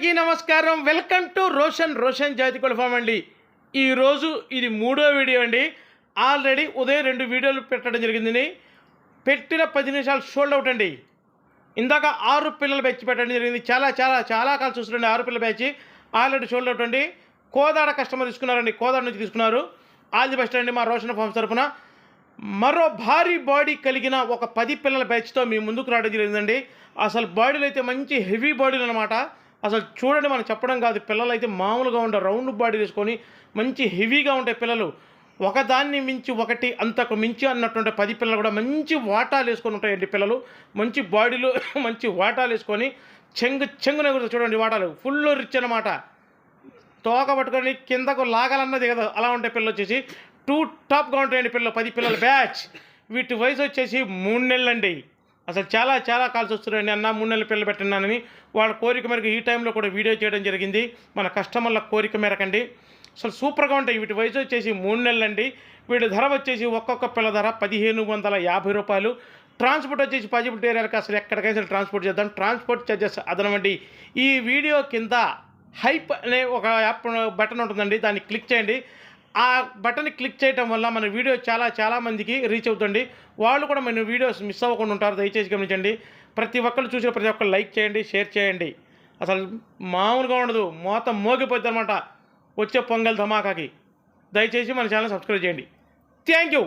అందరికీ నమస్కారం. Welcome to Roshan జాతికోళ్ళ form అండి. ఈరోజు ఇది 3వ వీడియో అండి. ఆల్రెడీ ఉదయం 2 వీడియోలు పెట్టడం జరిగింది. పెట్టిన 10 నిమిషాలు సోల్డ్ అవుట్ అండి. ఇందాక 6 పిల్లల బ్యాచ్ పెట్టడం జరిగింది. చాలా కాలం చూస్తుండండి. 6 పిల్లల బ్యాచ్ ఆల్రెడీ సోల్డ్ అవుట్ అండి. కోదాడ కస్టమర్ తీసుకున్నారండి. కోదాడ నుంచి తీసుకున్నారు. ఆల్ ది బెస్ట్ అండి మా రోషన్ ఫార్మ్స్ తరఫున. మరో భారీ బాడీ కలిగిన ఒక 10 పిల్లల బ్యాచ్తో మీ ముందుకు రావడం జరిగిందండి. అసలు బాడీలు అయితే మంచి హెవీ బాడీలు అనమాట. అసలు చూడండి, మనం చెప్పడం కాదు, పిల్లలు అయితే మామూలుగా ఉంటారు. రౌండ్ బాడీ వేసుకొని మంచి హెవీగా ఉంటాయి పిల్లలు. ఒకదాన్ని మించి ఒకటి, అంతకు మించి అన్నటువంటి 10 పిల్లలు కూడా మంచి వాటాలు వేసుకొని ఉంటాయండి పిల్లలు. మంచి బాడీలు మంచి వాటాలు వేసుకొని చెంగున చూడండి, వాటాలు ఫుల్ రిచ్ అనమాట. తోక పట్టుకొని కిందకు లాగాలన్నది కదా, అలా ఉంటాయి పిల్లలు. వచ్చేసి టాప్గా ఉంటాయండి పిల్లలు. 10 పిల్లల బ్యాచ్. వీటి వయసు వచ్చేసి 3 నెలలు అండి. అసలు చాలా కాల్స్ వస్తున్నాయండి. అన్న 3 నెలల పిల్లలు పెట్టినానని వాళ్ళ కోరిక మేరకు ఈ టైంలో కూడా వీడియో చేయడం జరిగింది. మన కస్టమర్ల కోరిక మేరకండి. అసలు సూపర్గా ఉంటాయి. వీటి వయసు వచ్చేసి 3 నెలలు అండి. వీటి ధర వచ్చేసి ఒక్కొక్క పిల్ల ధర 1550 రూపాయలు. ట్రాన్స్పోర్ట్ వచ్చేసి పాజిబిలిటీ ఏరియాలకు అసలు ఎక్కడికైనా ట్రాన్స్పోర్ట్ చేద్దాం. ట్రాన్స్పోర్ట్ ఛార్జెస్ అదనమండి. ఈ వీడియో కింద హైప్ అనే ఒక యాప్ బటన్ ఉంటుందండి, దాన్ని క్లిక్ చేయండి. ఆ బటన్ని క్లిక్ చేయడం వల్ల మన వీడియో చాలా మందికి రీచ్ అవుతుంది. వాళ్ళు కూడా మన వీడియోస్ మిస్ అవ్వకుండా ఉంటారు. దయచేసి గమనించండి. ప్రతి ఒక్కరు చూసిన ప్రతి ఒక్కరు లైక్ చేయండి, షేర్ చేయండి. అసలు మామూలుగా ఉండదు, మొత్తం మోగిపోద్ది అనమాట వచ్చే పొంగల్ ధమాకాకి. దయచేసి మన ఛానల్ సబ్స్క్రైబ్ చేయండి. Thank you.